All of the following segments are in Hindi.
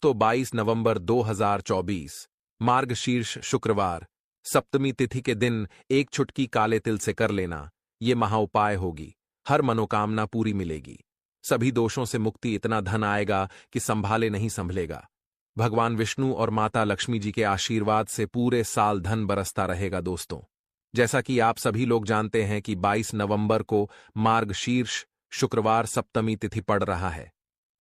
दोस्तों 22 नवंबर 2024 मार्गशीर्ष शुक्रवार सप्तमी तिथि के दिन एक चुटकी काले तिल से कर लेना, ये महाउपाय होगी। हर मनोकामना पूरी मिलेगी। सभी दोषों से मुक्ति, इतना धन आएगा कि संभाले नहीं संभलेगा। भगवान विष्णु और माता लक्ष्मी जी के आशीर्वाद से पूरे साल धन बरसता रहेगा। दोस्तों, जैसा कि आप सभी लोग जानते हैं कि 22 नवंबर को मार्गशीर्ष शुक्रवार सप्तमी तिथि पड़ रहा है,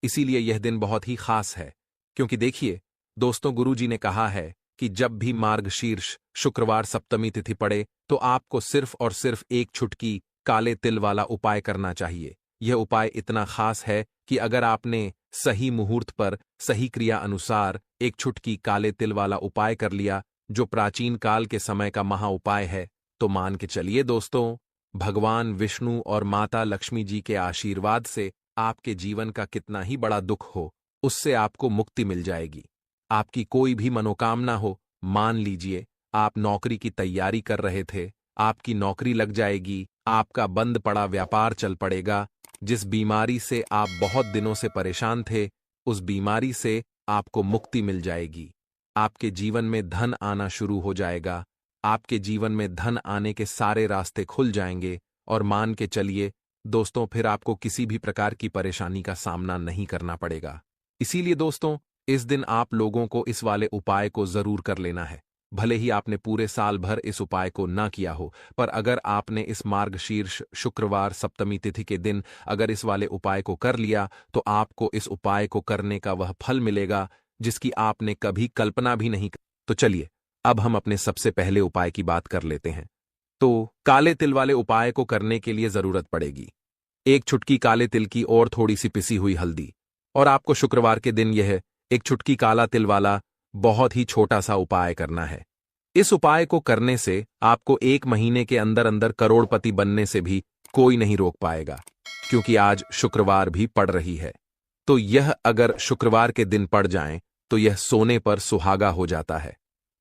इसीलिए यह दिन बहुत ही खास है। क्योंकि देखिए दोस्तों, गुरुजी ने कहा है कि जब भी मार्गशीर्ष शुक्रवार सप्तमी तिथि पड़े तो आपको सिर्फ और सिर्फ एक चुटकी काले तिल वाला उपाय करना चाहिए। यह उपाय इतना खास है कि अगर आपने सही मुहूर्त पर सही क्रिया अनुसार एक चुटकी काले तिल वाला उपाय कर लिया, जो प्राचीन काल के समय का महा उपाय है, तो मान के चलिए दोस्तों, भगवान विष्णु और माता लक्ष्मी जी के आशीर्वाद से आपके जीवन का कितना ही बड़ा दुख हो, उससे आपको मुक्ति मिल जाएगी। आपकी कोई भी मनोकामना हो, मान लीजिए आप नौकरी की तैयारी कर रहे थे, आपकी नौकरी लग जाएगी, आपका बंद पड़ा व्यापार चल पड़ेगा, जिस बीमारी से आप बहुत दिनों से परेशान थे, उस बीमारी से आपको मुक्ति मिल जाएगी। आपके जीवन में धन आना शुरू हो जाएगा। आपके जीवन में धन आने के सारे रास्ते खुल जाएंगे और मान के चलिए दोस्तों, फिर आपको किसी भी प्रकार की परेशानी का सामना नहीं करना पड़ेगा। इसीलिए दोस्तों, इस दिन आप लोगों को इस वाले उपाय को जरूर कर लेना है। भले ही आपने पूरे साल भर इस उपाय को ना किया हो, पर अगर आपने इस मार्गशीर्ष शुक्रवार सप्तमी तिथि के दिन अगर इस वाले उपाय को कर लिया, तो आपको इस उपाय को करने का वह फल मिलेगा जिसकी आपने कभी कल्पना भी नहीं की। तो चलिए अब हम अपने सबसे पहले उपाय की बात कर लेते हैं। तो काले तिल वाले उपाय को करने के लिए जरूरत पड़ेगी एक चुटकी काले तिल की और थोड़ी सी पिसी हुई हल्दी, और आपको शुक्रवार के दिन यह एक चुटकी काला तिल वाला बहुत ही छोटा सा उपाय करना है। इस उपाय को करने से आपको 1 महीने के अंदर अंदर करोड़पति बनने से भी कोई नहीं रोक पाएगा, क्योंकि आज शुक्रवार भी पड़ रही है। तो यह अगर शुक्रवार के दिन पड़ जाएं तो यह सोने पर सुहागा हो जाता है।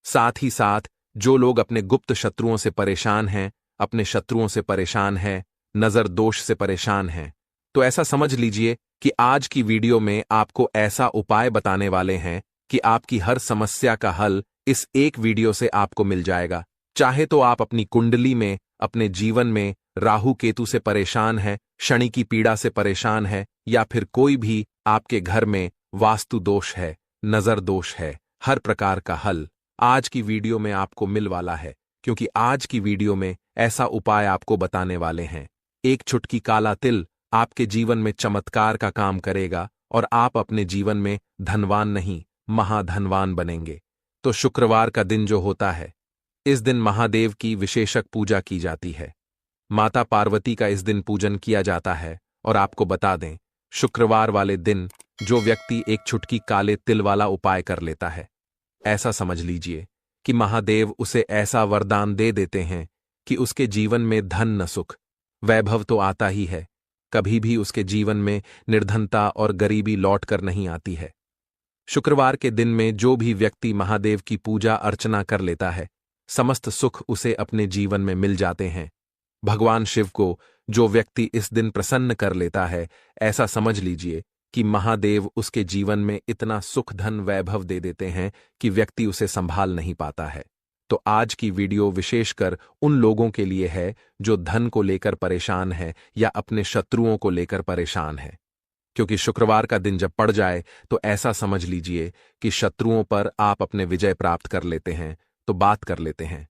साथ ही साथ जो लोग अपने गुप्त शत्रुओं से परेशान हैं, अपने शत्रुओं से परेशान हैं, नजर दोष से परेशान हैं, तो ऐसा समझ लीजिए कि आज की वीडियो में आपको ऐसा उपाय बताने वाले हैं कि आपकी हर समस्या का हल इस एक वीडियो से आपको मिल जाएगा। चाहे तो आप अपनी कुंडली में, अपने जीवन में राहु केतु से परेशान है, शनि की पीड़ा से परेशान है, या फिर कोई भी आपके घर में वास्तु दोष है, नजर दोष है, हर प्रकार का हल आज की वीडियो में आपको मिल वाला है। क्योंकि आज की वीडियो में ऐसा उपाय आपको बताने वाले हैं। एक चुटकी काला तिल आपके जीवन में चमत्कार का काम करेगा और आप अपने जीवन में धनवान नहीं, महाधनवान बनेंगे। तो शुक्रवार का दिन जो होता है, इस दिन महादेव की विशेषक पूजा की जाती है। माता पार्वती का इस दिन पूजन किया जाता है। और आपको बता दें, शुक्रवार वाले दिन जो व्यक्ति एक चुटकी काले तिल वाला उपाय कर लेता है, ऐसा समझ लीजिए कि महादेव उसे ऐसा वरदान दे देते हैं कि उसके जीवन में धन न सुख वैभव तो आता ही है, कभी भी उसके जीवन में निर्धनता और गरीबी लौट कर नहीं आती है। शुक्रवार के दिन में जो भी व्यक्ति महादेव की पूजा अर्चना कर लेता है, समस्त सुख उसे अपने जीवन में मिल जाते हैं। भगवान शिव को जो व्यक्ति इस दिन प्रसन्न कर लेता है, ऐसा समझ लीजिए कि महादेव उसके जीवन में इतना सुख धन वैभव दे देते हैं कि व्यक्ति उसे संभाल नहीं पाता है। तो आज की वीडियो विशेषकर उन लोगों के लिए है जो धन को लेकर परेशान है या अपने शत्रुओं को लेकर परेशान है। क्योंकि शुक्रवार का दिन जब पड़ जाए तो ऐसा समझ लीजिए कि शत्रुओं पर आप अपने विजय प्राप्त कर लेते हैं। तो बात कर लेते हैं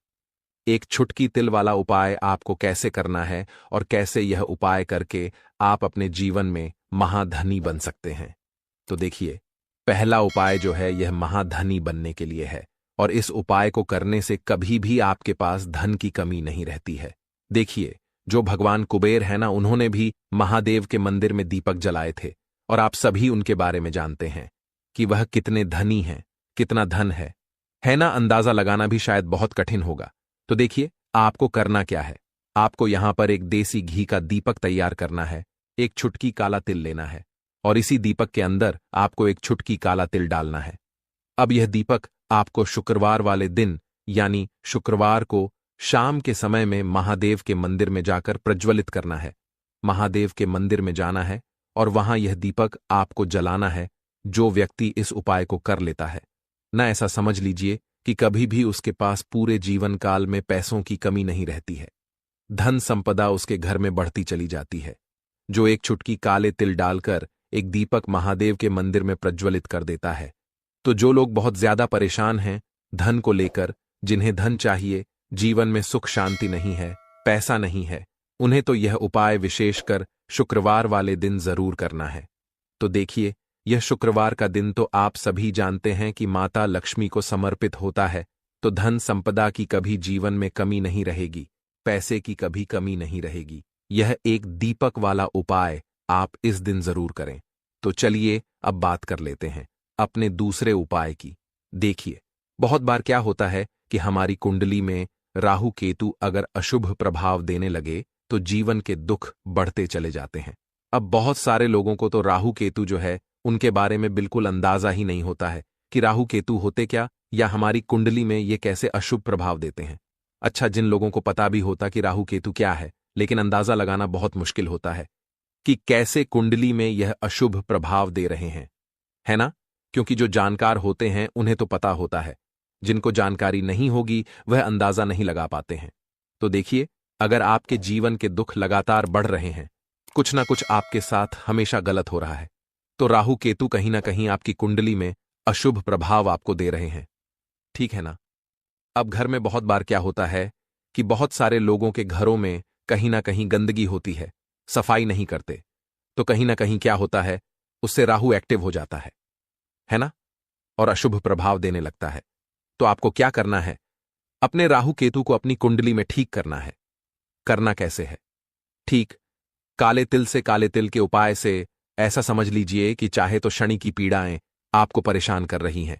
एक चुटकी तिल वाला उपाय आपको कैसे करना है और कैसे यह उपाय करके आप अपने जीवन में महाधनी बन सकते हैं। तो देखिए, पहला उपाय जो है यह महाधनी बनने के लिए है, और इस उपाय को करने से कभी भी आपके पास धन की कमी नहीं रहती है। देखिए, जो भगवान कुबेर है ना, उन्होंने भी महादेव के मंदिर में दीपक जलाए थे, और आप सभी उनके बारे में जानते हैं कि वह कितने धनी हैं, कितना धन है ना। अंदाजा लगाना भी शायद बहुत कठिन होगा। तो देखिए, आपको करना क्या है। आपको यहां पर एक देसी घी का दीपक तैयार करना है, एक चुटकी काला तिल लेना है, और इसी दीपक के अंदर आपको एक चुटकी काला तिल डालना है। अब यह दीपक आपको शुक्रवार वाले दिन, यानी शुक्रवार को शाम के समय में महादेव के मंदिर में जाकर प्रज्वलित करना है। महादेव के मंदिर में जाना है और वहां यह दीपक आपको जलाना है। जो व्यक्ति इस उपाय को कर लेता है न, ऐसा समझ लीजिए कि कभी भी उसके पास पूरे जीवन काल में पैसों की कमी नहीं रहती है। धन संपदा उसके घर में बढ़ती चली जाती है। जो एक चुटकी काले तिल डालकर एक दीपक महादेव के मंदिर में प्रज्वलित कर देता है। तो जो लोग बहुत ज्यादा परेशान हैं धन को लेकर, जिन्हें धन चाहिए, जीवन में सुख शांति नहीं है, पैसा नहीं है, उन्हें तो यह उपाय विशेषकर शुक्रवार वाले दिन जरूर करना है। तो देखिए, यह शुक्रवार का दिन तो आप सभी जानते हैं कि माता लक्ष्मी को समर्पित होता है, तो धन संपदा की कभी जीवन में कमी नहीं रहेगी, पैसे की कभी कमी नहीं रहेगी। यह एक दीपक वाला उपाय आप इस दिन जरूर करें। तो चलिए अब बात कर लेते हैं अपने दूसरे उपाय की। देखिए, बहुत बार क्या होता है कि हमारी कुंडली में राहु केतु अगर अशुभ प्रभाव देने लगे तो जीवन के दुख बढ़ते चले जाते हैं। अब बहुत सारे लोगों को तो राहु केतु जो है उनके बारे में बिल्कुल अंदाजा ही नहीं होता है कि राहु केतु होते क्या, या हमारी कुंडली में ये कैसे अशुभ प्रभाव देते हैं। अच्छा, जिन लोगों को पता भी होता कि राहु केतु क्या है, लेकिन अंदाजा लगाना बहुत मुश्किल होता है कि कैसे कुंडली में यह अशुभ प्रभाव दे रहे हैं, है ना? क्योंकि जो जानकार होते हैं उन्हें तो पता होता है, जिनको जानकारी नहीं होगी वह अंदाजा नहीं लगा पाते हैं। तो देखिए, अगर आपके जीवन के दुख लगातार बढ़ रहे हैं, कुछ ना कुछ आपके साथ हमेशा गलत हो रहा है, तो राहु केतु कहीं ना कहीं आपकी कुंडली में अशुभ प्रभाव आपको दे रहे हैं। ठीक है ना? अब घर में बहुत बार क्या होता है कि बहुत सारे लोगों के घरों में कहीं ना कहीं गंदगी होती है, सफाई नहीं करते, तो कहीं ना कहीं क्या होता है, उससे राहु एक्टिव हो जाता है ना, और अशुभ प्रभाव देने लगता है। तो आपको क्या करना है, अपने राहु केतु को अपनी कुंडली में ठीक करना है। करना कैसे है? ठीक काले तिल से, काले तिल के उपाय से ऐसा समझ लीजिए कि चाहे तो शनि की पीड़ाएं आपको परेशान कर रही हैं,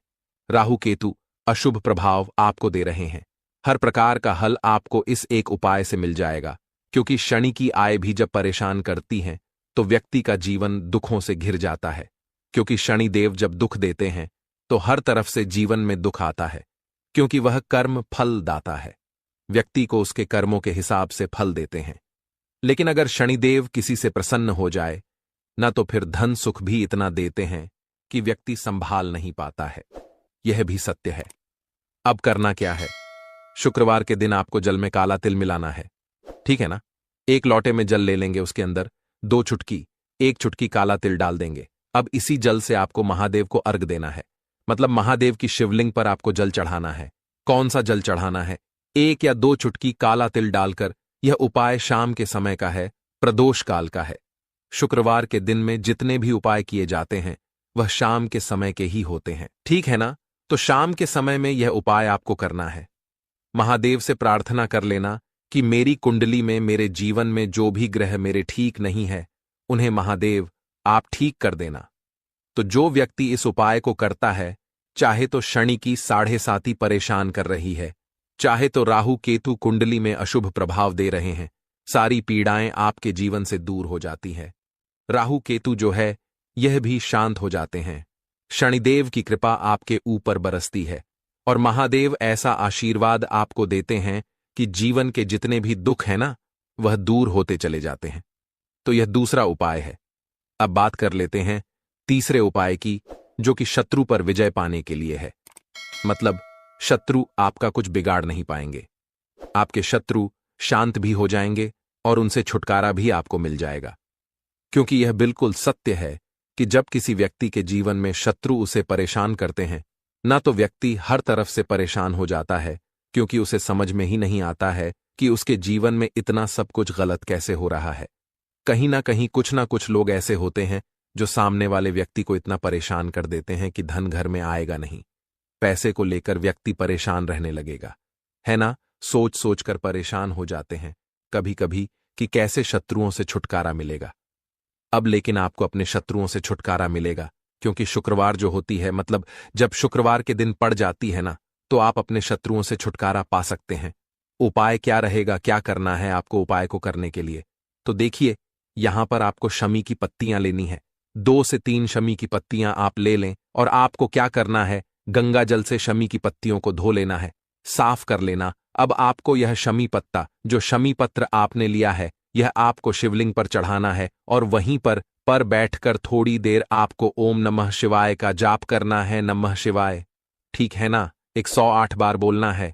राहु केतु अशुभ प्रभाव आपको दे रहे हैं, हर प्रकार का हल आपको इस एक उपाय से मिल जाएगा। क्योंकि शनि की आय भी जब परेशान करती हैं तो व्यक्ति का जीवन दुखों से घिर जाता है। क्योंकि शनि देव जब दुख देते हैं तो हर तरफ से जीवन में दुख आता है, क्योंकि वह कर्म फल दाता है, व्यक्ति को उसके कर्मों के हिसाब से फल देते हैं। लेकिन अगर शनिदेव किसी से प्रसन्न हो जाए ना, तो फिर धन सुख भी इतना देते हैं कि व्यक्ति संभाल नहीं पाता है। यह भी सत्य है। अब करना क्या है, शुक्रवार के दिन आपको जल में काला तिल मिलाना है, ठीक है ना? एक लोटे में जल ले लेंगे, उसके अंदर 2 चुटकी, 1 चुटकी काला तिल डाल देंगे। अब इसी जल से आपको महादेव को अर्घ देना है, मतलब महादेव की शिवलिंग पर आपको जल चढ़ाना है। कौन सा जल चढ़ाना है? 1 या 2 चुटकी काला तिल डालकर। यह उपाय शाम के समय का है, प्रदोष काल का है। शुक्रवार के दिन में जितने भी उपाय किए जाते हैं वह शाम के समय के ही होते हैं, ठीक है ना? तो शाम के समय में यह उपाय आपको करना है। महादेव से प्रार्थना कर लेना कि मेरी कुंडली में, मेरे जीवन में जो भी ग्रह मेरे ठीक नहीं है, उन्हें महादेव आप ठीक कर देना। तो जो व्यक्ति इस उपाय को करता है, चाहे तो शनि की 7.5 परेशान कर रही है, चाहे तो राहु केतु कुंडली में अशुभ प्रभाव दे रहे हैं, सारी पीड़ाएं आपके जीवन से दूर हो जाती हैं। राहु केतु जो है यह भी शांत हो जाते हैं। शनिदेव की कृपा आपके ऊपर बरसती है और महादेव ऐसा आशीर्वाद आपको देते हैं कि जीवन के जितने भी दुख हैं ना, वह दूर होते चले जाते हैं। तो यह दूसरा उपाय है। अब बात कर लेते हैं तीसरे उपाय की, जो कि शत्रु पर विजय पाने के लिए है। मतलब शत्रु आपका कुछ बिगाड़ नहीं पाएंगे, आपके शत्रु शांत भी हो जाएंगे और उनसे छुटकारा भी आपको मिल जाएगा। क्योंकि यह बिल्कुल सत्य है कि जब किसी व्यक्ति के जीवन में शत्रु उसे परेशान करते हैं ना, तो व्यक्ति हर तरफ से परेशान हो जाता है, क्योंकि उसे समझ में ही नहीं आता है कि उसके जीवन में इतना सब कुछ गलत कैसे हो रहा है। कहीं ना कहीं कुछ ना कुछ लोग ऐसे होते हैं जो सामने वाले व्यक्ति को इतना परेशान कर देते हैं कि धन घर में आएगा नहीं, पैसे को लेकर व्यक्ति परेशान रहने लगेगा, है ना? सोच सोच कर परेशान हो जाते हैं कभी कभी कि कैसे शत्रुओं से छुटकारा मिलेगा। अब लेकिन आपको अपने शत्रुओं से छुटकारा मिलेगा, क्योंकि शुक्रवार जो होती है, मतलब जब शुक्रवार के दिन पड़ जाती है ना, तो आप अपने शत्रुओं से छुटकारा पा सकते हैं। उपाय क्या रहेगा, क्या करना है आपको उपाय को करने के लिए? तो देखिए, यहां पर आपको शमी की पत्तियां लेनी है। 2 से 3 शमी की पत्तियां आप ले लें और आपको क्या करना है, गंगा जल से शमी की पत्तियों को धो लेना है, साफ कर लेना। अब आपको यह शमी पत्ता, जो शमी पत्र आपने लिया है, यह आपको शिवलिंग पर चढ़ाना है और वहीं पर पर बैठकर थोड़ी देर आपको ओम नमः शिवाय का जाप करना है। नमः शिवाय, ठीक है ना? 108 बार बोलना है।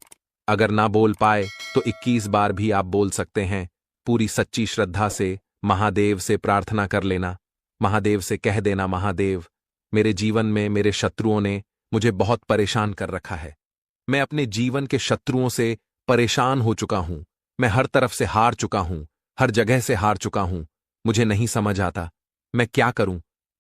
अगर ना बोल पाए तो 21 बार भी आप बोल सकते हैं। पूरी सच्ची श्रद्धा से महादेव से प्रार्थना कर लेना। महादेव से कह देना, महादेव, मेरे जीवन में मेरे शत्रुओं ने मुझे बहुत परेशान कर रखा है। मैं अपने जीवन के शत्रुओं से परेशान हो चुका हूं। मैं हर तरफ से हार चुका हूं, हर जगह से हार चुका हूं। मुझे नहीं समझ आता मैं क्या करूं।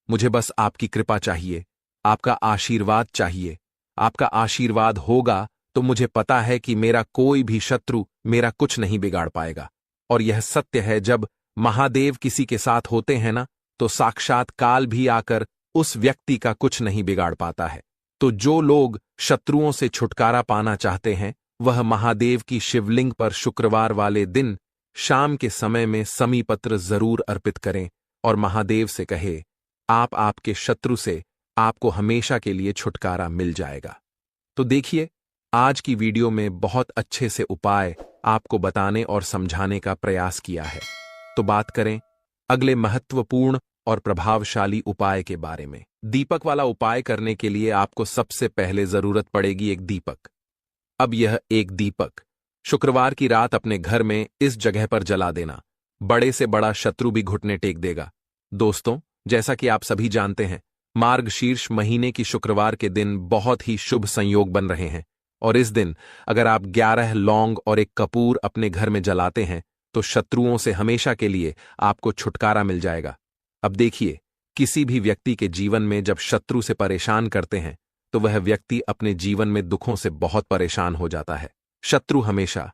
मुझे बस आपकी कृपा चाहिए, आपका आशीर्वाद चाहिए। आपका आशीर्वाद होगा तो मुझे पता है कि मेरा कोई भी शत्रु मेरा कुछ नहीं बिगाड़ पाएगा। और यह सत्य है, जब महादेव किसी के साथ होते हैं ना, तो साक्षात काल भी आकर उस व्यक्ति का कुछ नहीं बिगाड़ पाता है। तो जो लोग शत्रुओं से छुटकारा पाना चाहते हैं, वह महादेव की शिवलिंग पर शुक्रवार वाले दिन शाम के समय में समीपत्र जरूर अर्पित करें और महादेव से कहे, आप आपके शत्रु से आपको हमेशा के लिए छुटकारा मिल जाएगा। तो देखिए, आज की वीडियो में बहुत अच्छे से उपाय आपको बताने और समझाने का प्रयास किया है। तो बात करें अगले महत्वपूर्ण और प्रभावशाली उपाय के बारे में। दीपक वाला उपाय करने के लिए आपको सबसे पहले जरूरत पड़ेगी एक दीपक। अब यह एक दीपक शुक्रवार की रात अपने घर में इस जगह पर जला देना। बड़े से बड़ा शत्रु भी घुटने टेक देगा। दोस्तों, जैसा कि आप सभी जानते हैं, मार्गशीर्ष महीने की शुक्रवार के दिन बहुत ही शुभ संयोग बन रहे हैं। और इस दिन अगर आप 11 लौंग और एक कपूर अपने घर में जलाते हैं तो शत्रुओं से हमेशा के लिए आपको छुटकारा मिल जाएगा। अब देखिए, किसी भी व्यक्ति के जीवन में जब शत्रु से परेशान करते हैं तो वह व्यक्ति अपने जीवन में दुखों से बहुत परेशान हो जाता है। शत्रु हमेशा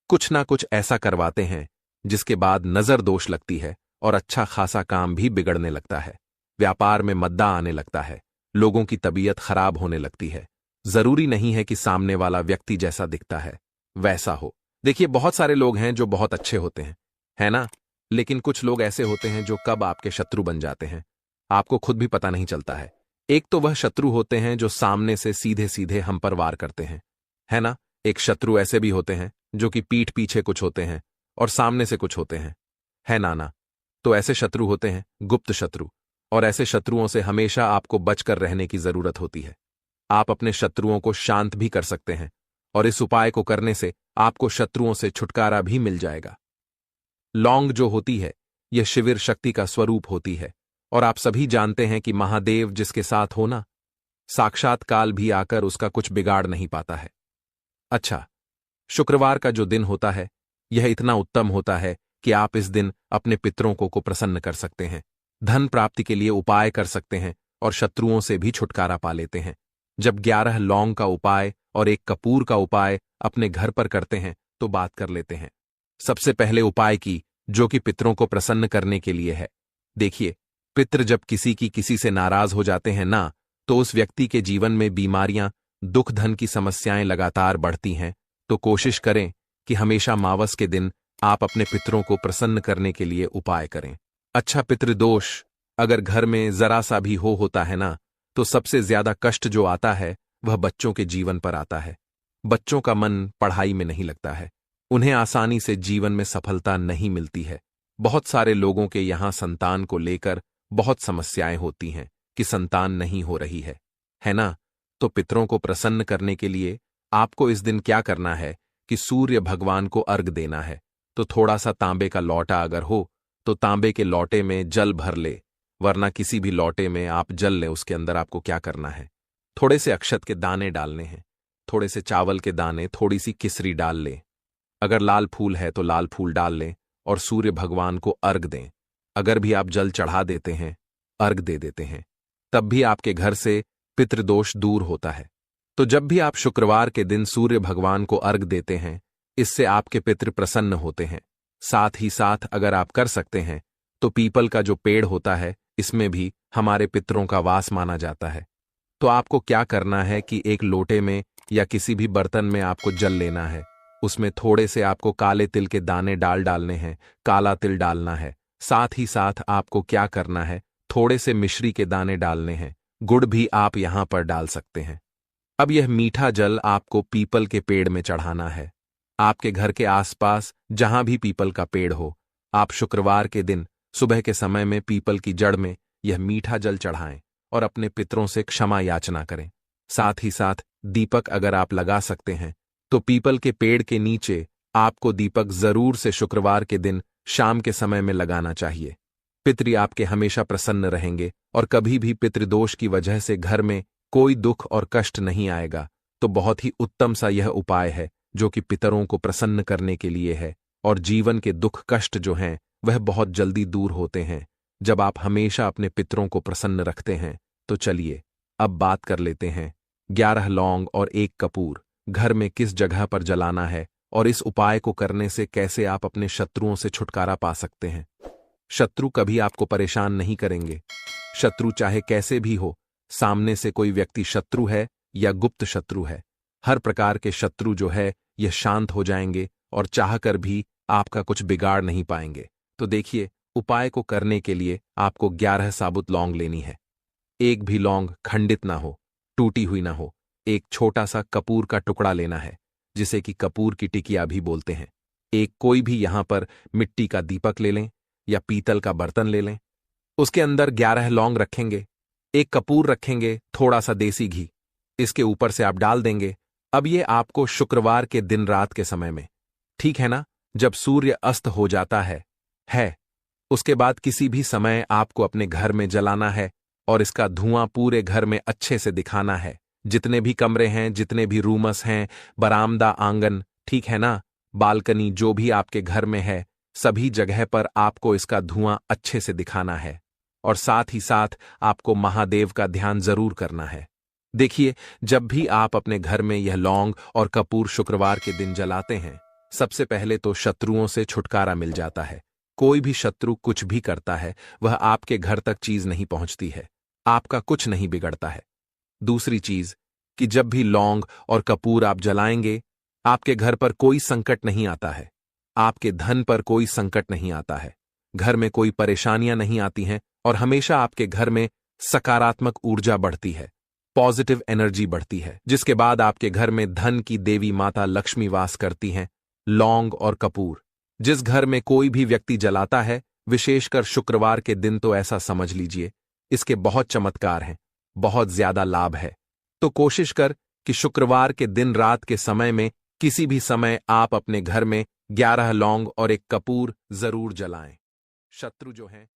कुछ ना कुछ ऐसा करवाते हैं जिसके बाद नजर दोष लगती है और अच्छा खासा काम भी बिगड़ने लगता है। व्यापार में मद्दा आने लगता है, लोगों की तबीयत खराब होने लगती है। जरूरी नहीं है कि सामने वाला व्यक्ति जैसा दिखता है वैसा हो। देखिए, बहुत सारे लोग हैं जो बहुत अच्छे होते हैं, है ना? लेकिन कुछ लोग ऐसे होते हैं जो कब आपके शत्रु बन जाते हैं आपको खुद भी पता नहीं चलता है। एक तो वह शत्रु होते हैं जो सामने से सीधे सीधे हम पर वार करते हैं, है ना? एक शत्रु ऐसे भी होते हैं जो कि पीठ पीछे कुछ होते हैं और सामने से कुछ होते हैं, है ना? तो ऐसे शत्रु होते हैं गुप्त शत्रु, और ऐसे शत्रुओं से हमेशा आपको बचकर रहने की जरूरत होती है। आप अपने शत्रुओं को शांत भी कर सकते हैं और इस उपाय को करने से आपको शत्रुओं से छुटकारा भी मिल जाएगा। लौंग जो होती है, यह शिविर शक्ति का स्वरूप होती है और आप सभी जानते हैं कि महादेव जिसके साथ हो ना, साक्षात काल भी आकर उसका कुछ बिगाड़ नहीं पाता है। अच्छा, शुक्रवार का जो दिन होता है यह इतना उत्तम होता है कि आप इस दिन अपने पितरों को प्रसन्न कर सकते हैं, धन प्राप्ति के लिए उपाय कर सकते हैं और शत्रुओं से भी छुटकारा पा लेते हैं। जब 11 लौंग का उपाय और एक कपूर का उपाय अपने घर पर करते हैं तो बात कर लेते हैं सबसे पहले उपाय की, जो कि पितरों को प्रसन्न करने के लिए है। देखिए, पितृ जब किसी से नाराज हो जाते हैं ना, तो उस व्यक्ति के जीवन में बीमारियां, दुख, धन की समस्याएं लगातार बढ़ती हैं। तो कोशिश करें कि हमेशा मावस के दिन आप अपने पितरों को प्रसन्न करने के लिए उपाय करें। अच्छा, पितृदोष अगर घर में जरा सा भी होता है ना, तो सबसे ज्यादा कष्ट जो आता है वह बच्चों के जीवन पर आता है। बच्चों का मन पढ़ाई में नहीं लगता है, उन्हें आसानी से जीवन में सफलता नहीं मिलती है। बहुत सारे लोगों के यहाँ संतान को लेकर बहुत समस्याएं होती हैं कि संतान नहीं हो रही है ना? तो पितरों को प्रसन्न करने के लिए आपको इस दिन क्या करना है कि सूर्य भगवान को अर्घ देना है। तो थोड़ा सा तांबे का लौटा अगर हो तो तांबे के लौटे में जल भर ले, वरना किसी भी लौटे में आप जल लें। उसके अंदर आपको क्या करना है, थोड़े से अक्षत के दाने डालने हैं, थोड़े से चावल के दाने, थोड़ी सी किसरी डाल लें। अगर लाल फूल है तो लाल फूल डाल लें और सूर्य भगवान को अर्घ दें। अगर भी आप जल चढ़ा देते हैं, अर्घ दे देते हैं, तब भी आपके घर से पितृदोष दूर होता है। तो जब भी आप शुक्रवार के दिन सूर्य भगवान को अर्घ देते हैं, इससे आपके पितृ प्रसन्न होते हैं। साथ ही साथ अगर आप कर सकते हैं तो पीपल का जो पेड़ होता है, इसमें भी हमारे पितरों का वास माना जाता है। तो आपको क्या करना है कि एक लोटे में या किसी भी बर्तन में आपको जल लेना है, उसमें थोड़े से आपको काले तिल के दाने डालने हैं, काला तिल डालना है। साथ ही साथ आपको क्या करना है, थोड़े से मिश्री के दाने डालने हैं, गुड़ भी आप यहां पर डाल सकते हैं। अब यह मीठा जल आपको पीपल के पेड़ में चढ़ाना है। आपके घर के आसपास जहां भी पीपल का पेड़ हो, आप शुक्रवार के दिन सुबह के समय में पीपल की जड़ में यह मीठा जल चढ़ाएं और अपने पितरों से क्षमा याचना करें। साथ ही साथ दीपक अगर आप लगा सकते हैं तो पीपल के पेड़ के नीचे आपको दीपक जरूर से शुक्रवार के दिन शाम के समय में लगाना चाहिए। पितृ आपके हमेशा प्रसन्न रहेंगे और कभी भी पितृदोष की वजह से घर में कोई दुख और कष्ट नहीं आएगा। तो बहुत ही उत्तम सा यह उपाय है जो कि पितरों को प्रसन्न करने के लिए है, और जीवन के दुख कष्ट जो हैं वह बहुत जल्दी दूर होते हैं जब आप हमेशा अपने पितरों को प्रसन्न रखते हैं। तो चलिए अब बात कर लेते हैं 11 लौंग और 1 कपूर घर में किस जगह पर जलाना है और इस उपाय को करने से कैसे आप अपने शत्रुओं से छुटकारा पा सकते हैं। शत्रु कभी आपको परेशान नहीं करेंगे। शत्रु चाहे कैसे भी हो, सामने से कोई व्यक्ति शत्रु है या गुप्त शत्रु है, हर प्रकार के शत्रु जो है यह शांत हो जाएंगे और चाहकर भी आपका कुछ बिगाड़ नहीं पाएंगे। तो देखिए, उपाय को करने के लिए आपको 11 साबुत लौंग लेनी है। एक भी लौंग खंडित ना हो, टूटी हुई ना हो। एक छोटा सा कपूर का टुकड़ा लेना है जिसे कि कपूर की टिकिया भी बोलते हैं। एक कोई भी यहां पर मिट्टी का दीपक ले लें या पीतल का बर्तन ले लें। उसके अंदर 11 लौंग रखेंगे, एक कपूर रखेंगे, थोड़ा सा देसी घी इसके ऊपर से आप डाल देंगे। अब ये आपको शुक्रवार के दिन रात के समय में, ठीक है ना, जब सूर्य अस्त हो जाता है उसके बाद किसी भी समय आपको अपने घर में जलाना है और इसका धुआं पूरे घर में अच्छे से दिखाना है। जितने भी कमरे हैं, जितने भी रूमस हैं, बरामदा, आंगन, ठीक है ना, बालकनी, जो भी आपके घर में है, सभी जगह पर आपको इसका धुआं अच्छे से दिखाना है। और साथ ही साथ आपको महादेव का ध्यान जरूर करना है। देखिए, जब भी आप अपने घर में यह लौंग और कपूर शुक्रवार के दिन जलाते हैं, सबसे पहले तो शत्रुओं से छुटकारा मिल जाता है। कोई भी शत्रु कुछ भी करता है वह आपके घर तक चीज नहीं पहुंचती है, आपका कुछ नहीं बिगड़ता है। दूसरी चीज कि जब भी लौंग और कपूर आप जलाएंगे, आपके घर पर कोई संकट नहीं आता है, आपके धन पर कोई संकट नहीं आता है, घर में कोई परेशानियां नहीं आती हैं और हमेशा आपके घर में सकारात्मक ऊर्जा बढ़ती है, पॉजिटिव एनर्जी बढ़ती है, जिसके बाद आपके घर में धन की देवी माता लक्ष्मी वास करती हैं। लौंग और कपूर जिस घर में कोई भी व्यक्ति जलाता है, विशेषकर शुक्रवार के दिन, तो ऐसा समझ लीजिए इसके बहुत चमत्कार हैं, बहुत ज्यादा लाभ है। तो कोशिश कर कि शुक्रवार के दिन रात के समय में किसी भी समय आप अपने घर में 11 लौंग और 1 कपूर जरूर जलाएं। शत्रु जो हैं